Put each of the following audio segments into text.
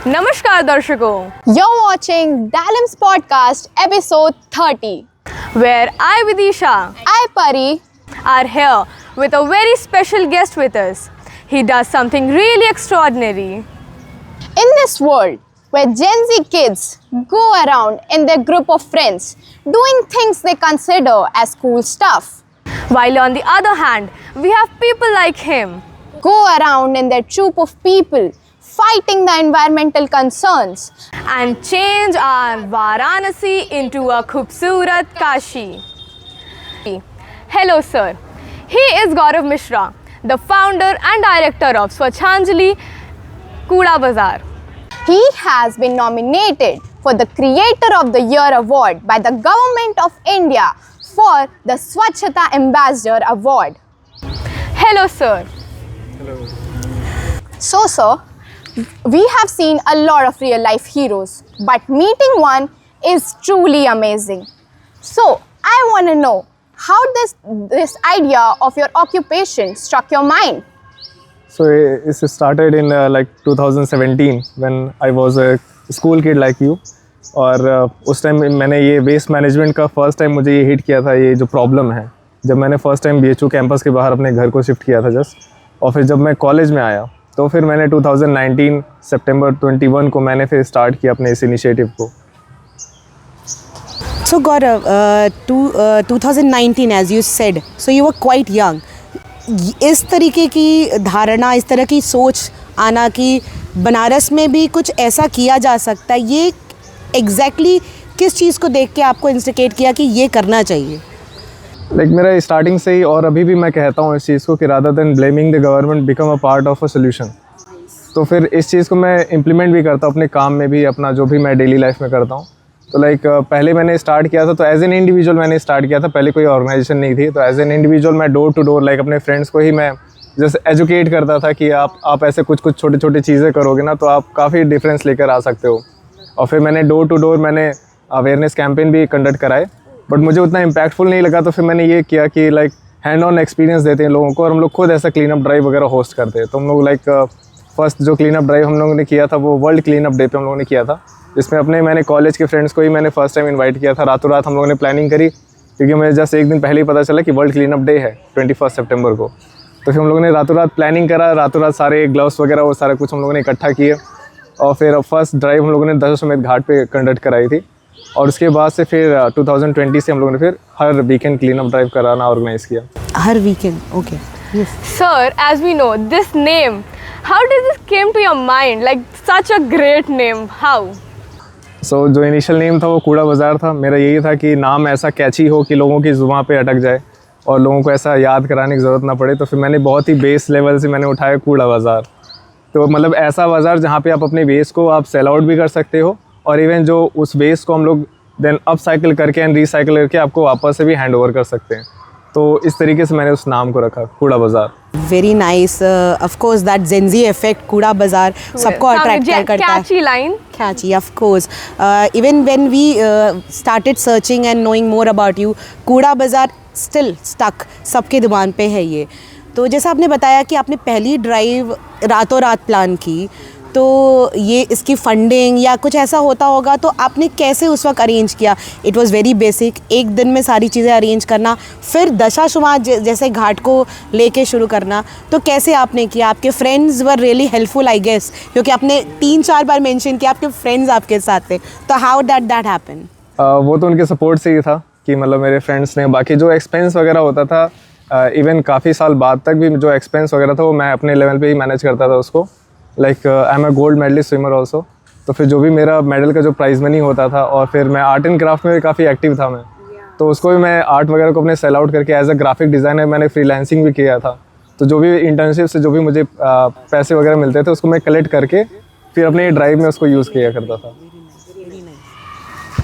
नमस्कार दर्शकों, You're watching Dalim's podcast episode 30. where I, Vidisha, I, Pari. are here with a very special guest with us. He does something really extraordinary. In this world where Gen Z kids go around in their group of friends doing things they consider as cool stuff, While on the other hand, we have people like him. go around in their troop of people fighting the environmental concerns, And change our Varanasi into a Khubsurat Kashi. Hello sir, he is Gaurav Mishra, the founder and director of Swachhanjali Kuda Bazaar. he has been nominated for the Creator of the Year award by the Government of India for the Swachhata Ambassador Award. Hello sir. So, sir, we have seen a lot of real life heroes, but meeting one is truly amazing. So, I want to know how this idea of your occupation struck your mind. So it started in like 2017 when I was a school kid like you. और उस time मैंने ये waste management का first time मुझे ये hit किया था, ये जो प्रॉब्लम है, जब मैंने फर्स्ट टाइम BHU कैंपस के बाहर अपने घर को शिफ्ट किया था जस्ट. और फिर जब मैं कॉलेज में आया तो फिर मैंने 2019 सितंबर 21 को मैंने फिर स्टार्ट किया अपने इस इनिशिएटिव को. So Gaurav, 2019 as you said, so you were quite young. इस तरीके की धारणा, इस तरह की सोच आना कि बनारस में भी कुछ ऐसा किया जा सकता है, ये एग्जैक्टली किस चीज़ को देख के आपको इंस्टिगेट किया कि ये करना चाहिए? लाइक मेरा स्टार्टिंग से ही और अभी भी मैं कहता हूँ इस चीज़ को कि rather than blaming the government become a part of a solution. तो फिर इस चीज़ को मैं इम्प्लीमेंट भी करता हूँ अपने काम में भी, अपना जो भी मैं डेली लाइफ में करता हूँ. तो लाइक पहले मैंने स्टार्ट किया था तो एज एन इंडिविजुअल मैंने स्टार्ट किया था, पहले कोई ऑर्गेनाइजेशन नहीं थी. तो एज एन इंडिविजुअल मैं डोर टू डोर लाइक अपने फ्रेंड्स को ही मैं जैसे एजुकेट करता था कि आप ऐसे कुछ छोटी छोटी चीज़ें करोगे ना तो आप काफ़ी डिफरेंस लेकर आ सकते हो. और फिर मैंने डोर टू डोर मैंने अवेयरनेस कैंपेन भी कंडक्ट कराए, बट मुझे उतना इम्पैक्टफुल नहीं लगा. तो फिर मैंने ये किया कि लाइक हैंड ऑन एक्सपीरियंस देते हैं लोगों को और हम लोग खुद ऐसा क्लीन अप ड्राइव वगैरह होस्ट करते हैं. तो हम लोग लाइक फर्स्ट जो क्लीन अप ड्राइव हम लोगों ने किया था वो वर्ल्ड क्लीन अप डे पे हम लोगों ने किया था, जिसमें मैंने कॉलेज के फ्रेंड्स को ही मैंने फर्स्ट टाइम इन्वाइट किया था. रातों रात हम लोगों ने प्लानिंग करी क्योंकि मुझे जस्ट एक दिन पहले ही पता चला कि वर्ल्ड क्लीन अप डे है 21 सितंबर को. तो फिर हम लोगों ने रातों रात प्लानिंग करा, रातों रात सारे ग्लव्स वगैरह वो सारा कुछ हम लोगों ने इकट्ठा किए और फिर फर्स्ट ड्राइव हम लोगों ने दशाश्वमेध घाट पे कंडक्ट कराई थी. और उसके बाद से फिर 2020 से हम लोगों ने फिर हर वीकेंड क्लीन अप ड्राइव कराना ऑर्गेनाइज किया. हर weekend? Okay. Sir, as we know, this name, how did this came to your mind? Like such a great name, how? सो जो इनिशियल नेम था वो कूड़ा बाज़ार था. मेरा यही था कि नाम ऐसा कैची हो कि लोगों की ज़ुबान पे अटक जाए और लोगों को ऐसा याद कराने की ज़रूरत ना पड़े. तो फिर मैंने बहुत ही बेस लेवल से मैंने उठाया कूड़ा बाज़ार. तो मतलब ऐसा बाज़ार जहाँ पे आप अपने वेस्ट को आप सेल आउट भी कर सकते हो और इवन जो उस वेस्ट को हम लोग देन अप साइकिल करके एंड रिसाइकिल करके आपको वापस से भी हैंड ओवर कर सकते हैं. तो इस तरीके से मैंने उस नाम को रखा कूड़ा बाज़ार. Very nice. Of course that Gen Z effect, कूड़ा बाजार सबको अट्रैक्ट करता है. Catchy line. Catchy, of course. Even when we started searching and knowing more about you, कूड़ा बाजार still stuck, सबके दिमाग पे है ये. तो जैसा आपने बताया कि आपने पहली ड्राइव रातों रात प्लान की, तो ये इसकी फंडिंग या कुछ ऐसा होता होगा तो आपने कैसे उस वक्त अरेंज किया? इट वाज वेरी बेसिक, एक दिन में सारी चीज़ें अरेंज करना, फिर दशाश्वमेध जैसे घाट को लेके शुरू करना, तो कैसे आपने किया? आपके friends were really helpful I guess, क्योंकि आपने 3-4 बार मेंशन किया आपके फ्रेंड्स आपके साथ थे, तो हाउ दैट हैपन? वो तो उनके सपोर्ट से ही था कि मतलब मेरे फ्रेंड्स ने, बाकी जो एक्सपेंस वगैरह होता था इवन काफ़ी साल बाद तक भी जो एक्सपेंस वगैरह था वो मैं अपने लेवल पे ही मैनेज करता था उसको. Like I am a gold medallist swimmer also. तो फिर जो भी मेरा मेडल का जो प्राइज़ मनी होता था, और फिर मैं आर्ट एंड क्राफ्ट में भी काफ़ी एक्टिव था मैं, तो उसको भी मैं आर्ट वगैरह को अपने सेल आउट करके एज अ ग्राफिक डिज़ाइनर मैंने फ्रीलांसिंग भी किया था. तो जो भी इंटर्नशिप से जो भी मुझे पैसे वगैरह मिलते थे उसको मैं कलेक्ट करके फिर अपने ड्राइव में उसको यूज़ किया करता था.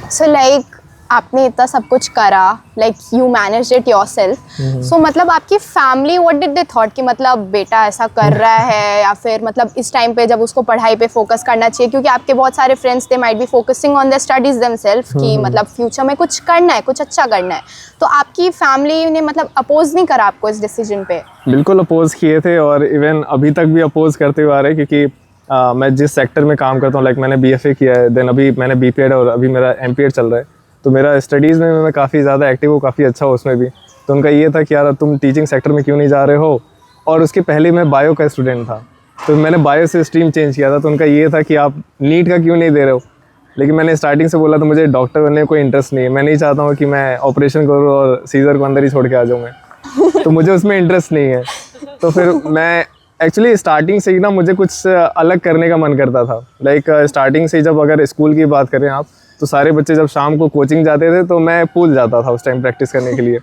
So like आपने इतना सब कुछ करा, like you manage it yourself, so मतलब आपकी family what did they thought कि मतलब बेटा ऐसा कर रहा है, या फिर मतलब इस टाइम पे जब उसको पढ़ाई पे फोकस करना चाहिए, क्योंकि आपके बहुत सारे friends they might be focusing on their studies themselves कि मतलब फ्यूचर में कुछ करना है, कुछ अच्छा करना है, तो आपकी फैमिली ने मतलब अपोज नहीं करा आपको इस डिसीजन पे? बिल्कुल अपोज किए थे, और इवन अभी तक भी अपोज करते हुए आ रहे हैं, क्योंकि मैं जिस सेक्टर में काम करता हूँ, लाइक मैंने BFA किया है, देन अभी मैंने BPED और अभी मेरा MPED चल रहा है, तो मेरा स्टडीज़ में मैं काफ़ी ज़्यादा एक्टिव हूँ, काफ़ी अच्छा हूँ उसमें भी। तो उनका ये था कि यार तुम टीचिंग सेक्टर में क्यों नहीं जा रहे हो, और उसके पहले मैं बायो का स्टूडेंट था, तो मैंने बायो से स्ट्रीम चेंज किया था, तो उनका ये था कि आप नीट का क्यों नहीं दे रहे हो। लेकिन मैंने स्टार्टिंग से बोला तो मुझे डॉक्टर बनने में कोई इंटरेस्ट नहीं है, मैं नहीं चाहता हूँ कि मैं ऑपरेशन करूँ और सीजर को अंदर ही छोड़ के आ जाऊँ मैं, तो मुझे उसमें इंटरेस्ट नहीं है। तो फिर मैं एक्चुअली स्टार्टिंग से ही ना मुझे कुछ अलग करने का मन करता था। लाइक स्टार्टिंग से ही, जब अगर स्कूल की बात करें आप, तो सारे बच्चे जब शाम को कोचिंग जाते थे तो मैं पूल जाता था उस टाइम प्रैक्टिस करने के लिए।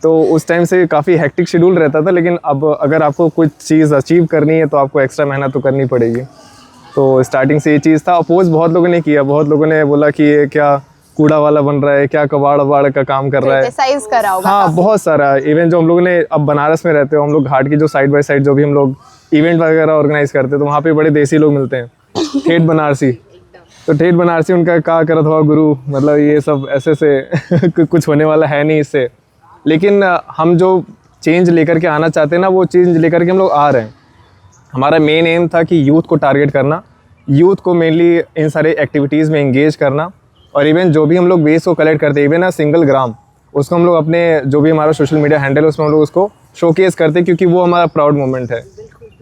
तो उस टाइम से काफ़ी हेक्टिक शेड्यूल रहता था, लेकिन अब अगर आपको कुछ चीज़ अचीव करनी है तो आपको एक्स्ट्रा मेहनत तो करनी पड़ेगी। तो स्टार्टिंग से ये चीज़ था। अपोज बहुत लोगों ने किया, बहुत लोगों ने बोला कि ये क्या कूड़ा वाला बन रहा है, क्या कबाड़ वबाड़ का काम कर रहा है। क्रिटिसाइज करा होगा। हाँ, बहुत सारा। इवन जो हम लोगों ने, अब बनारस में रहते हो हम लोग, घाट की जो साइड बाय साइड जो भी हम लोग इवेंट वगैरह ऑर्गेनाइज करते हैं, तो वहाँ पे बड़े देसी लोग मिलते हैं, ठेठ बनारसी। तो ठेठ बनारसी उनका क्या करत हुआ गुरु, मतलब ये सब ऐसे से कुछ होने वाला है नहीं इससे। लेकिन हम जो चेंज लेकर के आना चाहते हैं ना, वो चेंज लेकर के हम लोग आ रहे हैं। हमारा मेन एम था कि यूथ को टारगेट करना, यूथ को मेनली इन सारे एक्टिविटीज़ में एंगेज करना, और इवन जो भी हम लोग वेस्ट को कलेक्ट करते हैं, इवन सिंगल ग्राम, उसको हम लोग अपने जो भी हमारा सोशल मीडिया हैंडल है उसमें हम लोग उसको शोकेस करते हैं, क्योंकि वो हमारा प्राउड मोमेंट है।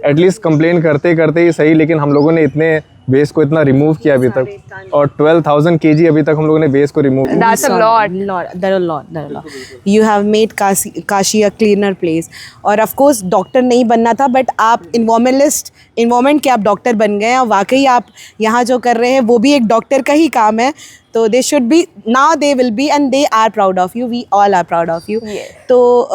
एटलीस्ट कंप्लेन करते करते ही सही, लेकिन हम लोगों ने इतने वेस्ट को इतना रिमूव किया अभी तक, और 12,000 kg अभी तक हम लोगों ने वेस्ट को remove. That's a lot. There are a lot. You have made Kashi a cleaner place. और of course डॉक्टर नहीं बनना था, बट आप इन्वायरमेंट के आप डॉक्टर बन गए, और वाकई आप यहाँ जो कर रहे हैं वो भी एक डॉक्टर का ही काम है। तो they should be, now they will be, and they are proud of you, we all are proud of you. तो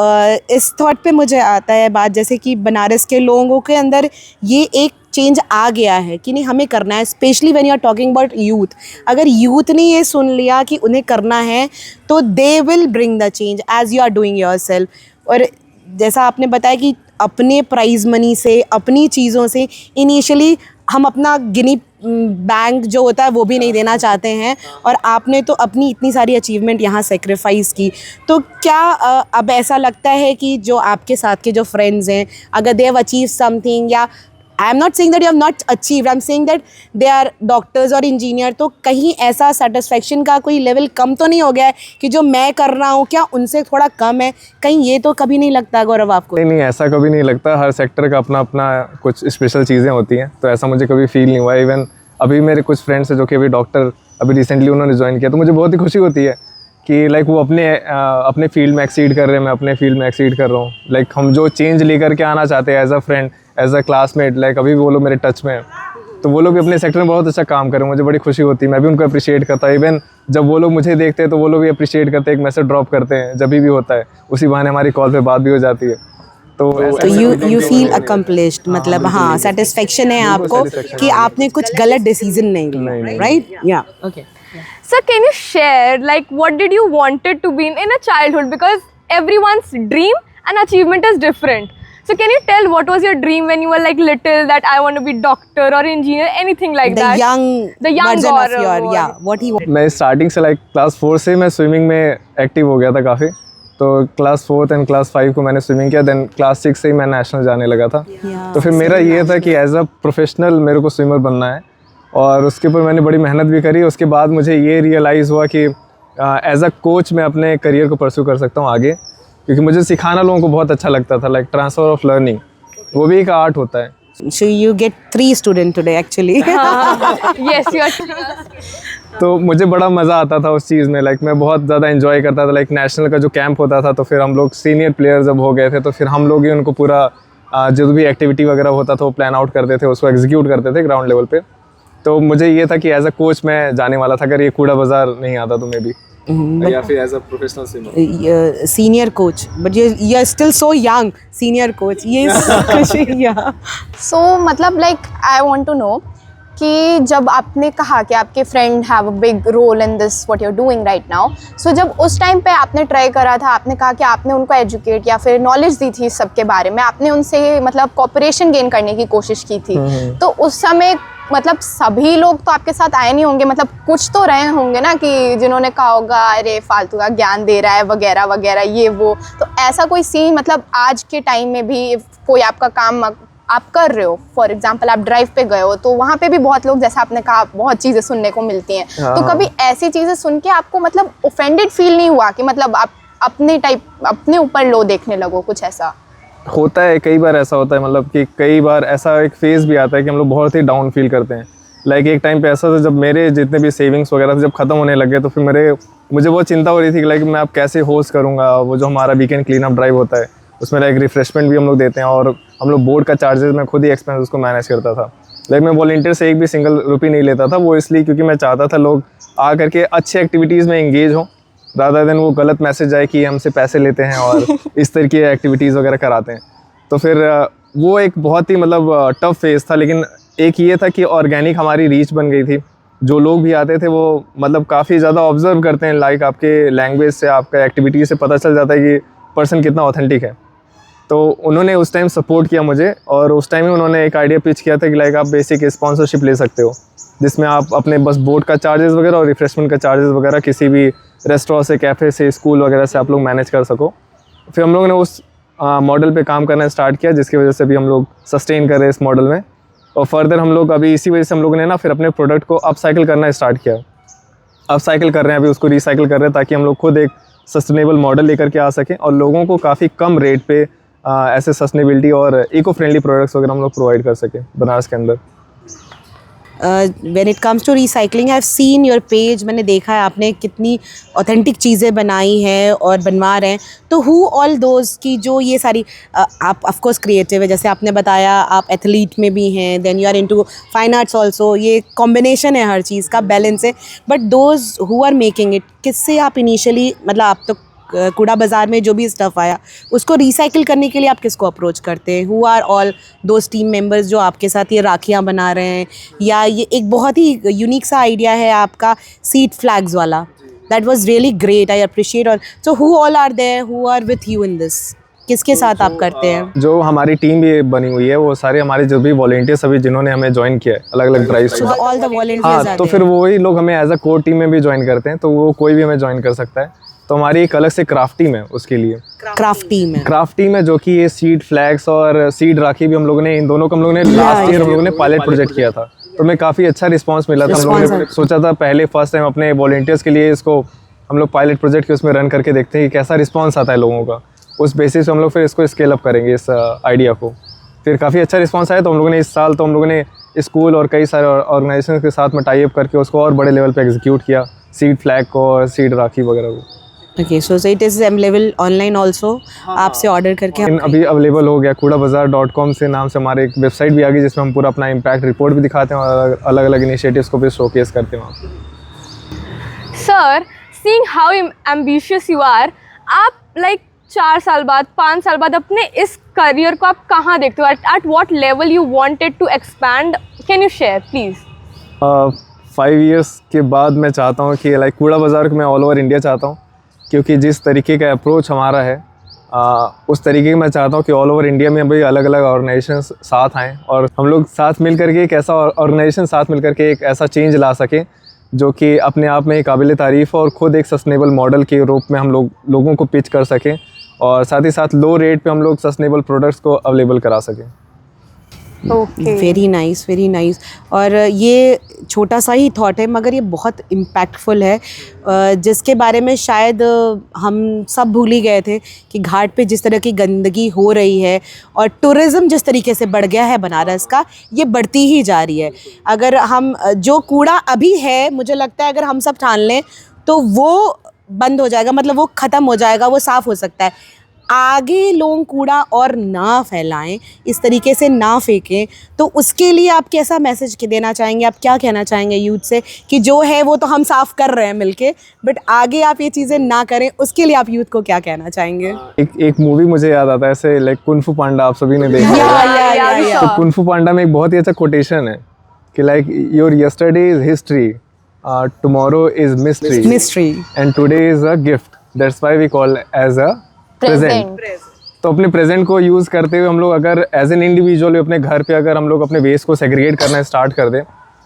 इस थॉट पे मुझे आता है बात, जैसे कि बनारस के लोगों के अंदर ये एक चेंज आ गया है कि नहीं हमें करना है, specially when you are talking about youth. अगर यूथ ने ये सुन लिया कि उन्हें करना है, तो they will bring the change as you are doing yourself. और जैसा आपने बताया कि अपने प्राइज़ मनी से, अपनी चीज़ों से, इनिशियली हम अपना गिनी बैंक जो होता है वो भी नहीं देना चाहते हैं, और आपने तो अपनी इतनी सारी अचीवमेंट यहाँ सेक्रीफाइस की। तो क्या अब ऐसा लगता है कि जो आपके साथ के जो फ्रेंड्स हैं, अगर दे हैव अचीव समथिंग, या I am not saying that you have not achieved, I am saying that they are doctors और इंजीनियर, तो कहीं ऐसा सेटिस्फेक्शन का कोई लेवल कम तो नहीं हो गया है कि जो मैं कर रहा हूँ क्या उनसे थोड़ा कम है? कहीं ये तो कभी नहीं लगता गौरव आपको? नहीं, ऐसा कभी नहीं लगता। हर सेक्टर का अपना अपना कुछ स्पेशल चीज़ें होती हैं, तो ऐसा मुझे कभी फील नहीं हुआ। इवन अभी मेरे कुछ फ्रेंड्स हैं जो कि अभी डॉक्टर अभी रिसेंटली उन्होंने ज्वाइन किया, तो मुझे बहुत ही खुशी होती है कि लाइक वो अपने फील्ड में एक्सीड कर रहे हैं, मैं अपने फील्ड में एक्सीड कर रहा हूँ। लाइक हम जो चेंज लेकर के आना चाहते हैं as a friend, as a classmate, like अभी भी वो लोग मेरे टच में हैं, तो वो लोग भी अपने सेक्टर में बहुत अच्छा काम कर रहे हैं, मुझे बड़ी खुशी होती है। मैं भी उनको अप्रिशिएट करता हूँ। इवन जब वो लोग मुझे देखते हैं तो वो लोग भी अप्रिशिएट करते हैं, एक मैसेज ड्रॉप करते हैं जब भी होता है, उसी बहाने हमारी कॉल पे बात भी हो जाती है। तो यू फील अकम्प्लिश्ड, मतलब हाँ सेटिस्फेक्शन है आपको कि आपने कुछ गलत डिसीजन नहीं लिया, राइट? या okay. So can you share like what did you wanted to be in a childhood, because everyone's dream and achievement is different. So can you tell what was your dream when you were like little, that I want to be doctor or engineer, anything like the that? young version of your, yeah, what he wanted. मैं starting से like class 4 से मैं swimming में active हो गया था काफ़ी। तो क्लास 4 एंड क्लास 5 को मैंने स्विमिंग किया, देन क्लास 6 से ही मैं नेशनल जाने लगा था। तो फिर मेरा ये था कि एज अ प्रोफेशनल मेरे को स्विमर बनना है, और उसके ऊपर मैंने बड़ी मेहनत भी करी। उसके बाद मुझे ये रियलाइज़ हुआ कि एज अ कोच मैं अपने करियर को परस्यू कर सकता हूँ आगे, क्योंकि मुझे सिखाना लोगों को बहुत अच्छा लगता था। लाइक ट्रांसफ़र ऑफ लर्निंग, वो भी एक आर्ट होता है। So you get 3 students today actually. Yes, you are. तो मुझे बड़ा मज़ा आता था उस चीज़ में। लाइक मैं बहुत ज़्यादा एंजॉय करता था। लाइक नेशनल का जो कैंप होता था, तो फिर हम लोग सीनियर प्लेयर जब हो गए थे, तो फिर हम लोग ही उनको पूरा जो भी एक्टिविटी वगैरह होता था वो प्लान आउट करते थे, उसको एग्जीक्यूट करते थे ग्राउंड लेवल पे। तो मुझे ये था कि एज अ कोच मैं जाने वाला था, अगर ये कूड़ा बाजार नहीं आता तो मैं भी, या फिर as a professional swimmer, senior coach, but you are still so young, senior coach, ये खुशी। या So मतलब like I want to know कि जब आपने कहा कि आपके friend have a big role in this what you are doing right now, so जब उस टाइम पे आपने ट्राई करा था, आपने कहा कि आपने उनको एजुकेट या फिर नॉलेज दी थी सबके बारे में, आपने उनसे मतलब कॉपरेशन गेन करने की कोशिश की थी, तो उस समय मतलब सभी लोग तो आपके साथ आए नहीं होंगे, मतलब कुछ तो रहे होंगे ना कि जिन्होंने कहा होगा अरे फालतू का ज्ञान दे रहा है वगैरह वगैरह ये वो, तो ऐसा कोई सीन मतलब आज के टाइम में भी कोई आपका काम आप कर रहे हो, फॉर एग्जांपल आप ड्राइव पे गए हो तो वहाँ पे भी बहुत लोग, जैसा आपने कहा, बहुत चीज़ें सुनने को मिलती हैं, तो कभी ऐसी चीज़ें सुन के आपको मतलब ऑफेंडेड फील नहीं हुआ कि मतलब आप अपने ऊपर लो देखने लगो, कुछ ऐसा? होता है, कई बार ऐसा होता है, मतलब कि कई बार ऐसा एक फेज़ भी आता है कि हम लोग बहुत ही डाउन फील करते हैं। लाइक एक टाइम पे ऐसा था जब मेरे जितने भी सेविंग्स वगैरह थे जब ख़त्म होने लगे, तो फिर मुझे बहुत चिंता हो रही थी कि लाइक मैं अब कैसे होस्ट करूँगा वो जो हमारा वीकेंड क्लीन अप ड्राइव होता है, उसमें लाइक रिफ्रेशमेंट भी हम लोग देते हैं और हम लोग बोर्ड का चार्जेस मैं खुद ही एक्सपेंस उसको मैनेज करता था। लाइक मैं वॉलंटियर से एक भी सिंगल रुपये नहीं लेता था, वो इसलिए क्योंकि मैं चाहता था लोग आ करके अच्छे एक्टिविटीज़ में एंगेज हों, रादर देन वो गलत मैसेज आए कि हमसे पैसे लेते हैं और इस तरह की एक्टिविटीज़ वगैरह कराते हैं। तो फिर वो एक बहुत ही मतलब टफ फेज़ था, लेकिन एक ये था कि ऑर्गेनिक हमारी रीच बन गई थी। जो लोग भी आते थे वो मतलब काफ़ी ज़्यादा ऑब्जर्व करते हैं, लाइक आपके लैंग्वेज से, आपका एक्टिविटी से पता चल जाता है कि पर्सन कितना ऑथेंटिक है। तो उन्होंने उस टाइम सपोर्ट किया मुझे, और उस टाइम ही उन्होंने एक आइडिया पिच किया था कि लाइक आप बेसिक स्पॉन्सरशिप ले सकते हो, जिसमें आप अपने बस बोट का चार्जेस वगैरह और रिफ्रेशमेंट का चार्जेस वगैरह किसी भी रेस्टोरेंट से, कैफ़े से, स्कूल वगैरह से आप लोग मैनेज कर सको। फिर हम लोगों ने उस मॉडल पे काम करना स्टार्ट किया, जिसकी वजह से अभी हम लोग सस्टेन कर रहे हैं इस मॉडल में, और फर्दर हम लोग अभी इसी वजह से हम लोगों ने ना फिर अपने प्रोडक्ट को अपसाइकिल करना स्टार्ट किया। अपसाइकिल कर रहे हैं, अभी उसको रिसाइकिल कर रहे हैं, ताकि हम लोग खुद एक सस्टेनेबल मॉडल लेकर के आ सकें और लोगों को काफ़ी कम रेट पे ऐसे सस्टेनेबिलिटी और इको फ्रेंडली प्रोडक्ट्स वगैरह हम लोग प्रोवाइड कर सकें बनारस के अंदर। When it comes to recycling, I have seen your page, मैंने देखा है आपने कितनी ऑथेंटिक चीज़ें बनाई हैं और बनवा रहे हैं। तो हु ऑल दोज की जो ये सारी आप ऑफ कोर्स क्रिएटिव है, जैसे आपने बताया आप एथलीट में भी हैं, then you are into fine arts also, ये कॉम्बिनेशन है हर चीज़ का, बैलेंस है। But those who are making it, किससे आप इनिशियली, मतलब आप तो कूड़ा बाज़ार में जो भी स्टफ़ आया उसको रिसाइकिल करने के लिए आप किसको अप्रोच करते हैं? Who are all those team members जो आपके साथ ये राखियाँ बना रहे हैं? या ये एक बहुत ही यूनिक सा आइडिया है आपका सीड फ्लैग्स वाला, that was really great, I appreciate. और so who all are there who are with you in this, किसके साथ आप करते हैं? जो हमारी टीम भी बनी हुई है वो सारे हमारे जो भी वॉलंटियर्स अभी जिन्होंने हमें ज्वाइन किया है अलग अलग ड्राइव्स में, ऑल द वॉलंटियर्स हाँ, तो फिर वही लोग हमें एज अ कोर टीम में भी ज्वाइन करते हैं, तो वो कोई भी हमें ज्वाइन कर सकता है। तो हमारी एक अलग से क्राफ्ट टीम है उसके लिए, क्राफ्ट टीम है जो कि ये सीड फ्लैग्स और सीड राखी भी हम लोगों ने, इन दोनों को हम लोगों ने लास्ट ईयर हम लोगों ने पायलट प्रोजेक्ट किया था, तो हमें काफ़ी अच्छा रिस्पांस मिला था। हम लोगों ने सोचा था पहले फर्स्ट टाइम अपने वॉलंटियर्स के लिए इसको हम लोग पायलट प्रोजेक्ट के उसमें रन करके देखते हैं कि कैसा रिस्पॉन्स आता है लोगों का, उस बेसिस पे हम लोग फिर इसको स्केल अप करेंगे इस आइडिया को। फिर काफ़ी अच्छा रिस्पांस आया, तो हम लोगों ने इस साल तो हम लोगों ने स्कूल और कई सारे ऑर्गेनाइजेशन के साथ में टाई अप करके उसको और बड़े लेवल पे एग्जीक्यूट किया, सीड फ्लैग को और सीड राखी वगैरह को। Okay, so it is available online also, आपसे ऑर्डर करके अभी अवेलेबल हो गया। कूड़ाबाजार.com से नाम से हमारे एक वेबसाइट भी आ गई, जिसमें हम पूरा अपना इम्पैक्ट रिपोर्ट भी दिखाते हैं और अलग अलग इनिशिएटिव्स को भी शोकेस करते हैं वहाँ पे। Sir, seeing how ambitious you are, आप like 4 साल बाद, 5 साल बाद अपने इस करियर को आप कहाँ देखते हो? At what level you wanted to expand? Can you share, please? 5 years के बाद मैं चाहता हूँ कि लाइक कूड़ा बाज़ार को मैं ऑल ओवर इंडिया चाहता हूँ, क्योंकि जिस तरीके का अप्रोच हमारा है उस तरीके का मैं चाहता हूँ कि ऑल ओवर इंडिया में अभी अलग अलग ऑर्गेनाइजेशन साथ आएँ और हम लोग साथ मिल करके एक ऐसा ऑर्गेनाइजेशन साथ मिल करके एक ऐसा चेंज ला सकें जो कि अपने आप में काबिल तारीफ़ और ख़ुद एक सस्टेनेबल मॉडल के रूप में हम लोगों को पिच कर सकें, और साथ ही साथ लो रेट पे हम लोग सस्टेनेबल प्रोडक्ट्स को अवेलेबल करा सकें। Very nice, very nice. और ये छोटा सा ही थॉट है मगर ये बहुत इम्पैक्टफुल है, जिसके बारे में शायद हम सब भूल ही गए थे कि घाट पे जिस तरह की गंदगी हो रही है और टूरिज़्म जिस तरीके से बढ़ गया है बनारस का, ये बढ़ती ही जा रही है। अगर हम जो कूड़ा अभी है, मुझे लगता है अगर हम सब ठान लें तो वो बंद हो जाएगा, मतलब वो ख़त्म हो जाएगा, वो साफ़ हो सकता है। आगे लोग कूड़ा और ना फैलाएं, इस तरीके से ना फेंकें, तो उसके लिए आप कैसा मैसेज देना चाहेंगे? आप क्या कहना चाहेंगे यूथ से कि जो है वो तो हम साफ़ कर रहे हैं मिलके, बट आगे आप ये चीज़ें ना करें, उसके लिए आप यूथ को क्या कहना चाहेंगे? एक मूवी मुझे याद आता है ऐसे, लाइक कुंग फू पांडा, आप सभी ने देखा होगा। तो कुंग फू पांडा में एक बहुत ही अच्छा कोटेशन है कि like your yesterday is history, tomorrow is mystery Mystery. And today is a gift, that's why we call as a present. तो अपने प्रेजेंट को यूज़ करते हुए हम लोग अगर एज एन इंडिविजुअल अपने घर पे अगर हम लोग अपने वेस्ट को सेग्रीगेट करना स्टार्ट कर दें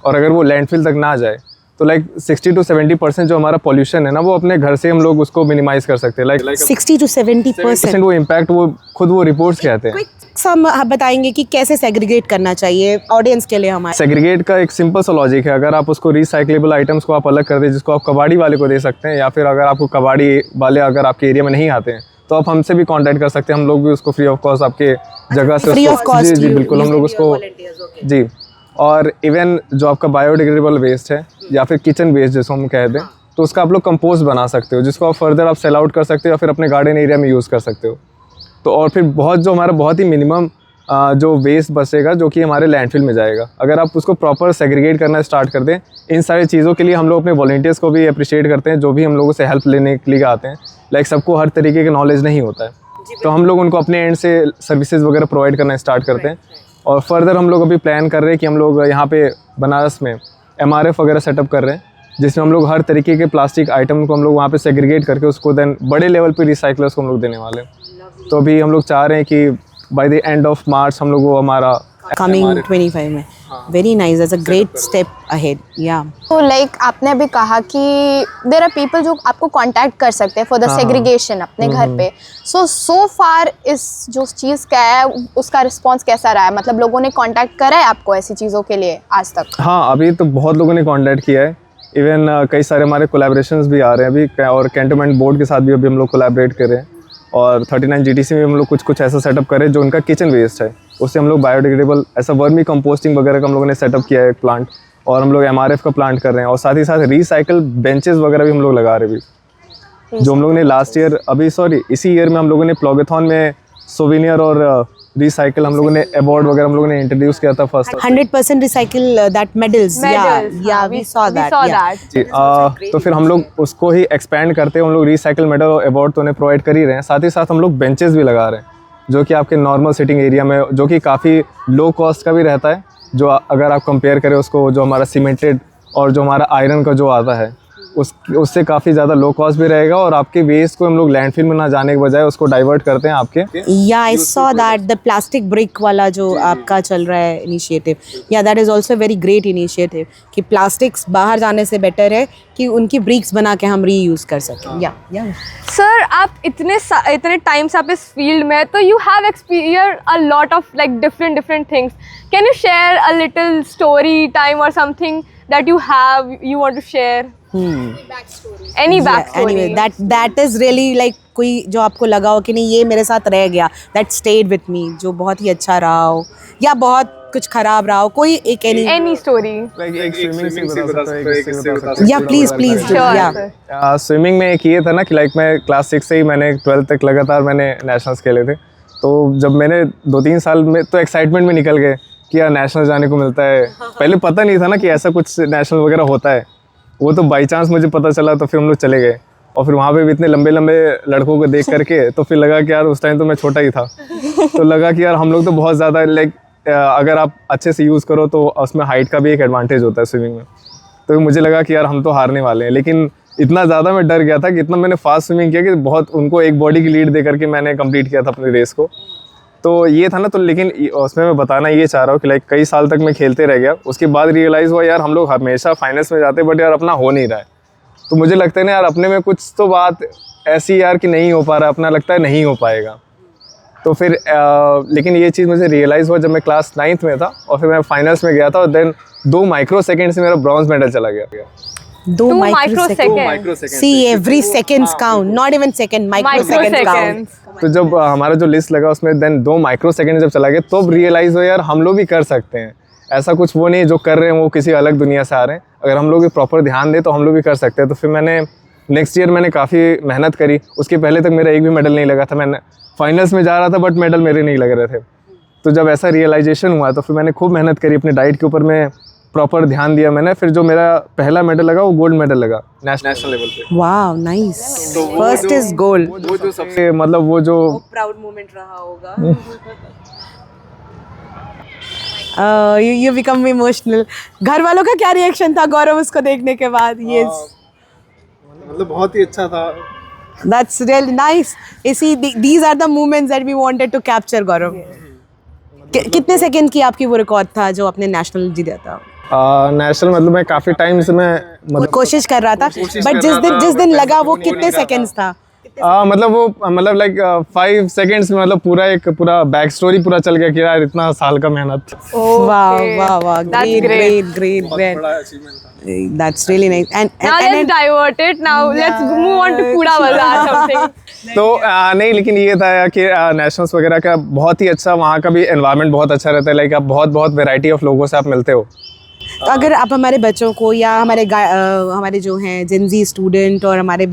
और अगर वो लैंडफिल तक ना जाए तो लाइक 60 to 70% जो हमारा पॉल्यूशन है ना वो अपने घर से हम लोग उसको मिनिमाइज कर सकते हैं। Like 60 to 70%. वो इम्पैक्ट वो खुद वो रिपोर्ट्स कहते हैं। हम बताएंगे कि कैसे सेग्रीगेट करना चाहिए ऑडियंस के लिए हमारे। सेग्रीगेट का एक सिंपल सा लॉजिक है, अगर आप उसको रिसाइक्लेबल आइटम्स को आप अलग कर दें जिसको आप कबाड़ी वाले को दे सकते हैं, या फिर अगर आपको कबाड़ी वाले अगर आपके एरिया में नहीं आते हैं तो आप हमसे भी कांटेक्ट कर सकते हैं, हम लोग भी उसको फ्री ऑफ कॉस्ट आपके जगह से फ्री ऑफ कॉस्ट। जी बिल्कुल हम लोग उसको जी। और इवन जो आपका बायोडिग्रेडेबल वेस्ट है या फिर किचन वेस्ट जिसको हम कहते हैं तो उसका आप लोग कंपोस्ट बना सकते हो जिसको आप फर्दर आप सेल आउट कर सकते हो या फिर अपने गार्डन एरिया में यूज़ कर सकते हो। तो और फिर बहुत जो हमारा बहुत ही मिनिमम जो वेस्ट बचेगा जो कि हमारे लैंडफिल में जाएगा, अगर आप उसको प्रॉपर सेग्रीगेट करना स्टार्ट कर दें। इन सारी चीज़ों के लिए हम लोग अपने वॉलंटियर्स को भी अप्रिशिएट करते हैं जो भी हम लोगों से हेल्प लेने के लिए आते हैं। लाइक सबको हर तरीके का नॉलेज नहीं होता है तो हम लोग उनको अपने एंड से सर्विसेज वगैरह प्रोवाइड करना स्टार्ट करते हैं। और फर्दर हम लोग अभी प्लान कर रहे हैं कि हम लोग यहाँ पे बनारस में MRF वगैरह सेटअप कर रहे हैं जिसमें हम लोग हर तरीके के प्लास्टिक आइटम को हम लोग वहाँ पे सेग्रीगेट करके उसको देन बड़े लेवल पे रिसाइकलर्स को हम लोग देने वाले हैं। तो अभी हम लोग चाह रहे हैं कि by the end of March हम लोग वो हमारा कमिंग 25 में। Very nice, that's a great step ahead. या तो लाइक आपने अभी कहा कि देयर आर पीपल जो आपको कांटेक्ट कर सकते हैं फॉर द सेग्रीगेशन अपने घर पे। सो फार इस जो चीज़ क्या है उसका रिस्पांस कैसा रहा है, मतलब लोगों ने कांटेक्ट करा है आपको ऐसी चीज़ों के लिए आज तक? हाँ, अभी तो बहुत लोगों ने कांटेक्ट किया है। इवन कई सारे हमारे कोलैबोरेशंस भी आ रहे हैं अभी, और कैंटोनमेंट बोर्ड के साथ भी अभी हम लोग कोलैबोरेट कर रहे हैं। और 39 GTC में हम लोग कुछ ऐसा सेटअप करें जो उनका किचन वेस्ट है उससे हम लोग बायोडिग्रेडेबल ऐसा वर्मी कंपोस्टिंग वगैरह का हम लोगों ने सेटअप किया है एक प्लांट, और हम लोग MRF का प्लांट कर रहे हैं। और साथ ही साथ रिसाइकल बेंचेस वगैरह भी हम लोग लगा रहे हैं अभी, जो हम लोग ने लास्ट ईयर इसी ईयर में हम लोगों ने प्लॉगेथॉन में सोविनियर और रिसाइकल हम लोगों ने अवार्ड वगैरह हम लोगों ने इंट्रोड्यूस किया था फर्स्ट। 100% recycle that medals. या वी सॉ दैट। तो फिर हम लोग उसको ही एक्सपेंड करते हैं, हम लोग रिसाइकल मेडल और अवार्ड तो उन्हें प्रोवाइड कर ही रहे हैं। साथ ही साथ हम लोग बेंचेस भी लगा रहे हैं जो कि आपके नॉर्मल सिटिंग एरिया में, जो कि काफ़ी लो कॉस्ट का भी रहता है, जो अगर आप कंपेयर करें उसको जो हमारा सीमेंटेड और जो हमारा आयरन का जो आता है उससे काफ़ी ज़्यादा लो कॉस्ट भी रहेगा। और आपके वेस्ट को हम लोग लैंडफिल में ना जाने के बजाय उसको डाइवर्ट करते हैं आपके। या I saw that the plastic brick वाला जो आपका चल रहा है इनिशिएटिव, या that is also very great initiative कि प्लास्टिक्स बाहर जाने से बेटर है कि उनकी ब्रिक्स बना के हम रीयूज़ कर सकें। या सर, आप इतने टाइम से आप इस फील्ड में, तो you have experience a lot of like different things. Can you share a little story time or something that you want to share? Any backstory? Anyway, that is really like कोई जो आपको लगा हो कि नहीं ये मेरे साथ रह गया, that stayed with me, जो बहुत ही अच्छा रहा हो या बहुत कुछ खराब रहा हो, कोई एक any story? एक स्विमिंग से बता सकता हूँ। या प्लीज Sure, स्विमिंग में एक ये था ना कि लाइक मैं क्लास 6 से ही मैंने 12th तक लगातार मैंने नेशनल्स खेले थे। तो जब मैंने 2-3 साल में तो एक्साइटमेंट में निकल गए कि यार नेशनल जाने को मिलता है। पहले पता नहीं था ना कि ऐसा कुछ नेशनल वगैरह होता है, वो तो बाई चांस मुझे पता चला। तो फिर हम लोग चले गए और फिर वहाँ पे भी इतने लंबे लंबे लड़कों को देख करके तो फिर लगा कि यार उस टाइम तो मैं छोटा ही था, तो लगा कि यार हम लोग तो बहुत ज़्यादा लाइक अगर आप अच्छे से यूज़ करो तो उसमें हाइट का भी एक एडवांटेज होता है स्विमिंग में। तो मुझे लगा कि यार हम तो हारने वाले हैं, लेकिन इतना ज़्यादा मैं डर गया था कि इतना मैंने फास्ट स्विमिंग किया कि बहुत उनको एक बॉडी की लीड दे करके मैंने कंप्लीट किया था अपनी रेस को। तो ये था ना, तो लेकिन उसमें मैं बताना ये चाह रहा हूँ कि लाइक कई साल तक मैं खेलते रह गया। उसके बाद रियलाइज़ हुआ यार हम लोग हमेशा फाइनल्स में जाते बट यार अपना हो नहीं रहा है। तो मुझे लगता है ना यार अपने में कुछ तो बात ऐसी यार कि नहीं हो पा रहा, अपना लगता है नहीं हो पाएगा। तो फिर लेकिन ये चीज़ मुझे रियलाइज़ हुआ जब मैं क्लास 9th में था और फिर मैं फाइनल्स में गया था और देन 2 माइक्रो सेकेंड से मेरा ब्रॉन्ज मेडल चला गया। 2 microseconds. See, every seconds count, not even second, microseconds count. तो जब हमारा जो लिस्ट लगा उसमें देन 2 माइक्रो सेकेंड जब चला गया तो रियलाइज़ हो यार हम लोग भी कर सकते हैं। ऐसा कुछ वो नहीं जो कर रहे हैं वो किसी अलग दुनिया से आ रहे हैं, अगर हम लोग भी प्रॉपर ध्यान दें तो हम लोग भी कर सकते हैं। तो फिर मैंने नेक्स्ट ईयर मैंने काफ़ी मेहनत करी। उसके पहले तक मेरा एक भी मेडल नहीं लगा था, मैंने फाइनल्स में जा रहा था बट मेडल मेरे नहीं लग रहे थे। तो जब ऐसा रियलाइजेशन हुआ तो फिर मैंने खूब मेहनत करी, अपने डाइट के ऊपर मैं प्रॉपर ध्यान दिया मैंने। फिर जो मेरा पहला मेडल लगा वो गोल्ड मेडल लगा नेशनल लेवल पे। Wow, nice. First is gold. वो जो सबसे मतलब वो जो प्राउड मोमेंट रहा होगा। You become emotional. घर वालों का क्या रिएक्शन था गौरव उसको देखने के बाद? ये मतलब बहुत ही अच्छा था। That's really nice. You see, these are the moments that we wanted to capture, Gaurav. कितने सेकंड की आपकी वो रिकॉर्ड था जो आपने नेशनल जीता था? नेशनल मतलब मैं काफ़ी टाइम से मैं मतलब कोशिश कर रहा था, बट जिस दिन लगा वो कितने सेकंड्स था? मतलब वो मतलब लाइक 5 सेकंड्स में मतलब पूरा बैक स्टोरी पूरा चल गया कि यार इतना साल का मेहनत। वाह, great. That's really nice. And Now let's divert it. Now let's move on to Kuda Bazaar something. तो नहीं, लेकिन ये था कि नेशनल्स वगैरह का बहुत ही अच्छा, वहाँ का भी एनवायरनमेंट बहुत अच्छा रहता है। लाइक आप बहुत वैरायटी ऑफ लोगों से आप मिलते हो। तो अगर आप हमारे बच्चों को या हमारे जो हैं जेनजी स्टूडेंट और हमारे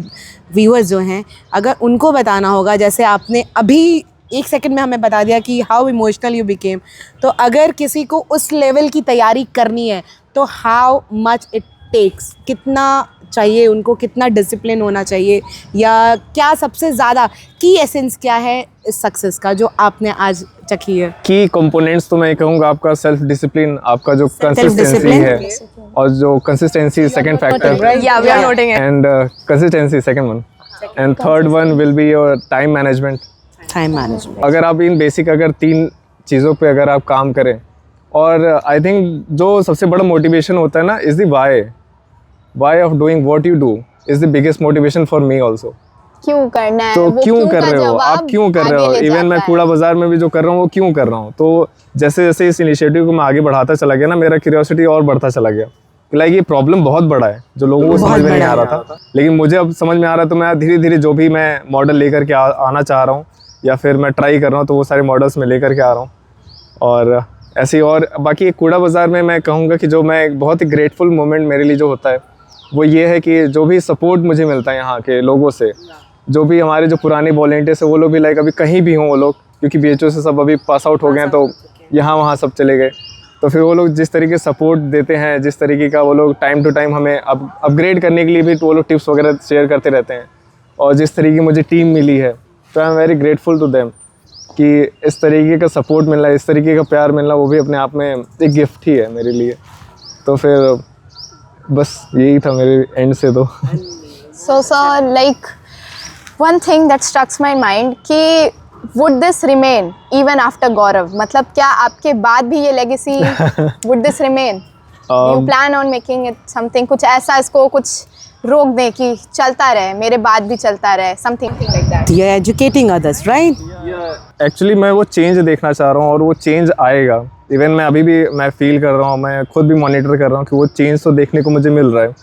व्यूअर्स जो हैं, अगर उनको बताना होगा, जैसे आपने अभी 1 सेकंड में हमें बता दिया कि हाउ इमोशनल यू बिकेम, तो अगर किसी को उस लेवल की तैयारी करनी है तो हाउ मच इट टेक्स, कितना चाहिए उनको, कितना डिसिप्लिन होना चाहिए, या क्या सबसे ज़्यादा की एसेंस क्या है इस सक्सेस का जो आपने आज चखी है? की कंपोनेंट्स तो मैं कहूँगा आपका सेल्फ डिसिप्लिन, आपका जो कंसिस्टेंसी है, और जो consistency second factor, Yeah, we are noting it. And consistency second one, and third one will be your time management. अगर आप इन बेसिक अगर 3 चीज़ों पे अगर आप काम करें, और आई थिंक जो सबसे बड़ा मोटिवेशन होता है ना is the why of doing what you do is the biggest motivation for me also. क्यों करना है, तो वो क्यों कर का रहे हो जवाब आप, क्यों कर रहे हो? आगे ले इवन मैं जाता कूड़ा है। बाजार में भी जो कर रहा हूँ वो क्यों कर रहा हूँ, तो जैसे जैसे इस इनिशिएटिव को मैं आगे बढ़ाता चला गया ना, मेरा क्यूरियोसिटी और बढ़ता चला गया। लाइक ये प्रॉब्लम बहुत बड़ा है जो लोगों को समझ में नहीं आ रहा था, लेकिन मुझे अब समझ में आ रहा है। तो मैं धीरे धीरे जो भी मैं मॉडल लेकर के आना चाह रहा हूँ, या फिर मैं ट्राई कर रहा हूँ, तो वो सारे मॉडल्स मैं लेकर के आ रहा हूँ। और ऐसे ही, और बाकी एक कूड़ा बाज़ार में मैं कहूँगा कि जो मैं एक बहुत ही ग्रेटफुल मोमेंट मेरे लिए जो होता है वो ये है कि जो भी सपोर्ट मुझे मिलता है यहाँ के लोगों से, जो भी हमारे जो पुराने वॉलेंटियर्स हैं वो लोग भी लाइक अभी कहीं भी हों वो लोग, क्योंकि BHO से सब अभी पास आउट हो गए हैं, तो यहाँ वहाँ सब चले गए, तो फिर वो लोग जिस तरीके से सपोर्ट देते हैं, जिस तरीके का वो लोग टाइम टू टाइम हमें अपग्रेड करने के लिए भी वो लोग टिप्स वगैरह शेयर करते रहते हैं, और जिस तरीके की मुझे टीम मिली है, तो I am very grateful to them कि इस तरीके का सपोर्ट मिलना, इस तरीके का प्यार मिलना, वो भी अपने आप में एक गिफ्ट ही है मेरे लिए। तो फिर बस यही था मेरे एंड से तो। So sir, like one thing that struck my mind कि would this remain even after Gaurav? मतलब क्या आपके बाद भी ये legacy would this remain? You plan on making it something, कुछ ऐसा इसको कुछ रोक दें कि चलता रहे, मेरे बाद भी चलता रहे, something like that. You're educating others, right? Actually मैं वो चेंज देखना चाह रहा हूँ, और वो चेंज आएगा। इवन मैं अभी भी मैं फील कर रहा हूँ, मैं खुद भी मॉनिटर कर रहा हूँ कि वो चेंज तो देखने को मुझे मिल रहा है।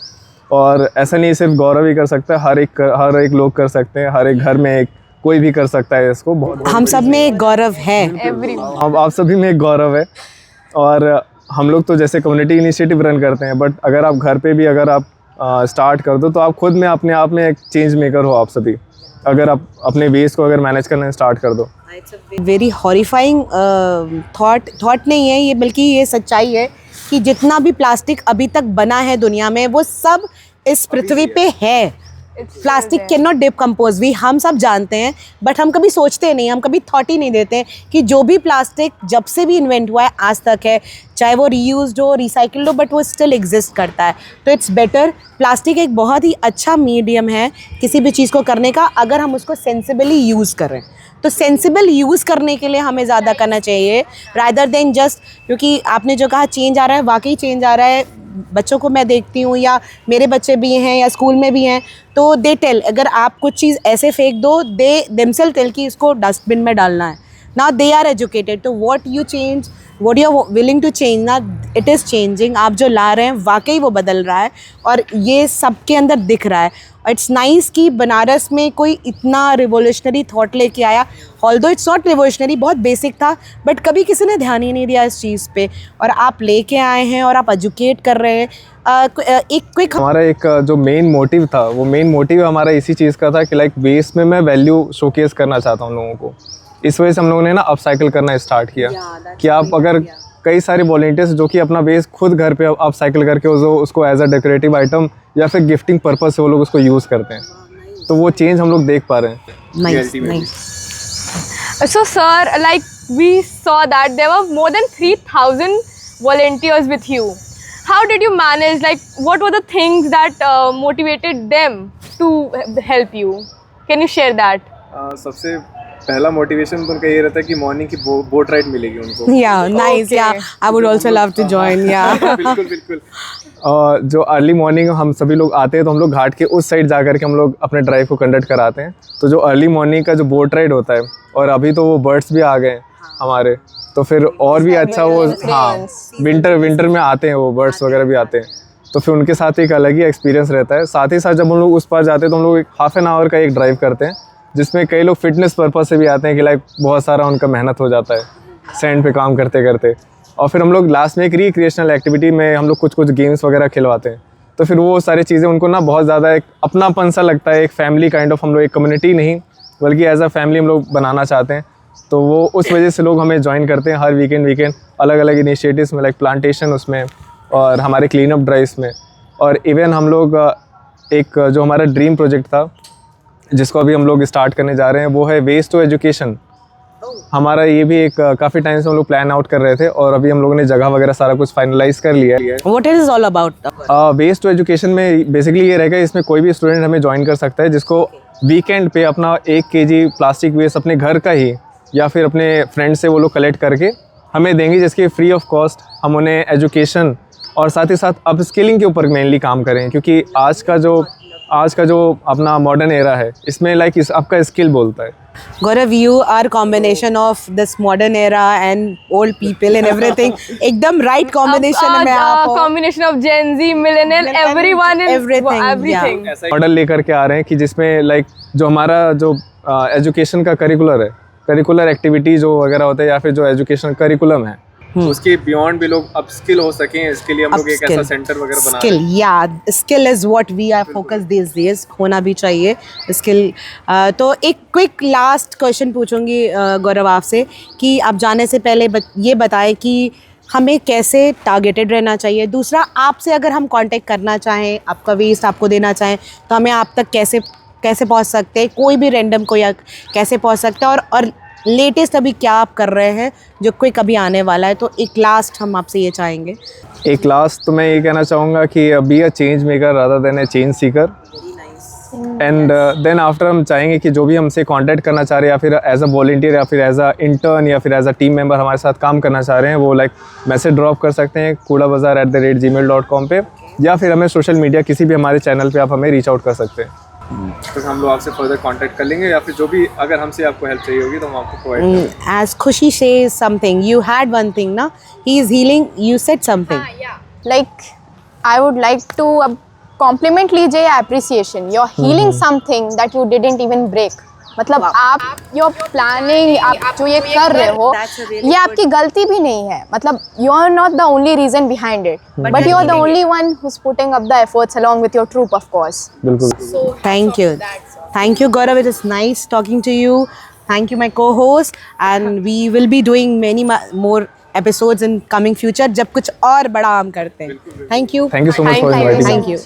और ऐसा नहीं सिर्फ गौरव ही कर सकता है, हर एक लोग कर सकते हैं, हर एक घर में एक कोई भी कर सकता है इसको। बहुत हम सब में एक गौरव है। अब आप सभी में एक गौरव है, और हम लोग तो जैसे कम्युनिटी इनिशिएटिव रन करते हैं, बट अगर आप घर पे भी अगर आप स्टार्ट कर दो, तो आप खुद में अपने आप में एक चेंज मेकर हो आप सभी, अगर आप अपने वेस्ट को अगर मैनेज करना स्टार्ट कर दो। वेरी हॉरिफाइंग थॉट नहीं है ये, बल्कि ये सच्चाई है कि जितना भी प्लास्टिक अभी तक बना है दुनिया में, वो सब इस पृथ्वी पे है। प्लास्टिक कैन नॉट डिकम्पोज, भी हम सब जानते हैं, बट हम कभी सोचते नहीं, हम कभी थॉट ही नहीं देते हैं कि जो भी प्लास्टिक जब से भी इन्वेंट हुआ है आज तक है, चाहे वो रीयूज्ड हो, रिसाइकिल्ड हो, बट वो स्टिल एग्जिस्ट करता है। तो इट्स बेटर, प्लास्टिक एक बहुत ही अच्छा मीडियम है किसी भी चीज़ को करने का, अगर हम उसको सेंसिबली यूज़ करें। तो सेंसिबल यूज़ करने के लिए हमें ज़्यादा करना चाहिए, रादर देन जस्ट, क्योंकि आपने जो कहा चेंज आ रहा है, वाकई चेंज आ रहा है। बच्चों को मैं देखती हूँ, या मेरे बच्चे भी हैं, या स्कूल में भी हैं, तो दे टेल, अगर आप कुछ चीज़ ऐसे फेंक दो, दे देमसेल्फ टेल कि इसको डस्टबिन में डालना है ना। दे आर एजुकेटेड, तो what you change, what you are willing to change ना, इट इज़ चेंजिंग। आप जो ला रहे हैं वाकई वो बदल रहा है, और ये सबके अंदर दिख रहा है। इट्स नाइस कि बनारस में कोई इतना रिवोल्यूशनरी थॉट लेके आया, ऑल्दो इट्स नॉट रिवोल्यूशनरी, बहुत बेसिक था, बट कभी किसी ने ध्यान ही नहीं दिया इस चीज़ पे, और आप लेके आए हैं और आप एजुकेट कर रहे हैं। एक क्विक, हमारा एक जो मेन मोटिव था, वो मेन मोटिव हमारा इसी चीज़ का था कि लाइक वेस्ट में मैं वैल्यू शोकेस करना चाहता हूँ लोगों को। इस वजह से हम लोगों ने ना अपसाइकिल करना स्टार्ट किया कि आप अगर कई सारे वॉलंटियर्स जो कि अपना वेस्ट खुद घर पे अपसाइकिल करके उसको एज अ डेकोरेटिव आइटम या फिर गिफ्टिंग पर्पज से वो लोग उसको यूज़ करते हैं, तो वो चेंज हम लोग देख पा रहे हैं। Nice nice. So sir, like we saw that there were more than 3,000 volunteers with you. How did you manage? Like, what were the things that motivated them to help you? Can you share that? सबसे पहला motivation तो उनका ये रहता है कि morning की boat ride मिलेगी उनको। Yeah, nice. Okay. Yeah, I would also love to join. Yeah. बिल्कुल बिल्कुल। जो अर्ली मॉर्निंग हम सभी लोग आते हैं तो हम लोग घाट के उस साइड जा कर के हम लोग अपने ड्राइव को कंडक्ट कराते हैं। तो जो अर्ली मॉर्निंग का जो बोट राइड होता है, और अभी तो वो बर्ड्स भी आ गए हमारे, तो फिर और भी अच्छा वो, हाँ, विंटर में आते हैं वो बर्ड्स वगैरह भी आते हैं, तो फिर उनके साथ एक अलग ही एक्सपीरियंस रहता है। साथ ही साथ जब हम लोग उस पार जाते हैं तो हम लोग एक हाफ एन आवर का एक ड्राइव करते हैं, जिसमें कई लोग फिटनेस पर्पज से भी आते हैं कि लाइक बहुत सारा उनका मेहनत हो जाता है सैंड पे काम करते करते, और फिर हम लोग लास्ट में एक रिक्रिएशनल एक्टिविटी में हम लोग कुछ गेम्स वगैरह खिलवाते हैं। तो फिर वो सारी चीज़ें उनको ना बहुत ज़्यादा एक अपनापन सा लगता है, एक फैमिली काइंड ऑफ, हम लोग एक कम्युनिटी नहीं बल्कि एज अ फैमिली हम लोग बनाना चाहते हैं। तो वो उस वजह से लोग हमें ज्वाइन करते हैं हर वीकेंड अलग अलग इनिशिएटिव्स में, लाइक प्लांटेशन उसमें और हमारे क्लीन अप ड्राइव्स में। और इवन हम लोग एक जो हमारा ड्रीम प्रोजेक्ट था जिसको अभी हम लोग स्टार्ट करने जा रहे हैं, वो है वेस्ट टू एजुकेशन। हमारा ये भी एक काफ़ी टाइम से हम लोग प्लान आउट कर रहे थे, और अभी हम लोगों ने जगह वगैरह सारा कुछ फाइनलाइज कर लिया है। What it is all about? Waste to education में बेसिकली ये रहेगा, इसमें कोई भी स्टूडेंट हमें ज्वाइन कर सकता है जिसको वीकेंड पे अपना 1 kg प्लास्टिक वेस्ट अपने घर का ही या फिर अपने फ्रेंड से वो लोग कलेक्ट करके हमें देंगे, जिसके फ्री ऑफ कॉस्ट हम उन्हें एजुकेशन और साथ ही साथ अप स्किलिंग के ऊपर मेनली काम करें, क्योंकि आज का जो अपना मॉडर्न एरा है इसमें लाइक इस आपका स्किल बोलता है। Gaurav, you are combination of this modern era and old people and everything. एकदम right combination में आप हो। Combination of Gen Z, millennial, everyone is Everything, yeah. ऐसा मॉडल लेकर के आ रहे हैं कि जिसमें लाइक जो हमारा जो एजुकेशन का करिकुलर एक्टिविटी जो वगैरह होता है, या फिर जो एजुकेशन करिकुलम है, उसके बियॉन्ड भी लोग अपस्किल हो सकें, इसके लिए हम लोग एक ऐसा सेंटर वगैरह बना रहे हैं। स्किल, या skill is what we are focus this days, होना भी चाहिए स्किल। तो एक क्विक लास्ट क्वेश्चन पूछूंगी गौरव आपसे कि आप जाने से पहले ये बताएं कि हमें कैसे टारगेटेड रहना चाहिए। दूसरा, आपसे अगर हम कांटेक्ट करना चाहें, आपका वेस्ट आपको देना चाहें, तो हमें आप तक कैसे पहुंच सकते हैं, कोई भी रैंडम को, या कैसे पहुंच सकते हैं, और लेटेस्ट अभी क्या आप कर रहे हैं जो क्विक अभी आने वाला है। तो एक लास्ट हम आपसे ये चाहेंगे। एक लास्ट तो मैं ये कहना चाहूँगा कि be a change maker rather than a change seeker. And then after हम चाहेंगे कि जो भी हमसे कांटेक्ट करना चाह रहे हैं, या फिर एज अ वॉलंटियर, या फिर एज अ इंटर्न, या फिर एज अ टीम मेंबर हमारे साथ काम करना चाह रहे हैं, वो लाइक मैसेज ड्रॉप कर सकते हैं koodabazaar@gmail.com पे, या फिर हमें सोशल मीडिया किसी भी हमारे चैनल पे आप हमें रीच आउट कर सकते हैं। तो हम लोग आपसे फर्दर कांटेक्ट कर लेंगे, या फिर जो भी अगर हमसे आपको हेल्प चाहिए होगी तो हम आपको प्रोवाइड करेंगे। As Khushi says something, you had one thing, na? He is healing. You said something. Like, I would like to compliment लीजिए या appreciation. You're healing something that you didn't even break. मतलब आप your planning, आप जो ये कर रहे हो, ये आपकी गलती भी नहीं है। मतलब you are not the only reason behind it, but you are the only one who's putting up the efforts along with your troop, of course. बिल्कुल। Thank you, Gaurav. It is nice talking to you. Thank you, my co-host, and we will be doing many more episodes in coming future जब कुछ और बड़ा हम करते हैं। Thank you. Thank you so much for inviting me. Thank you.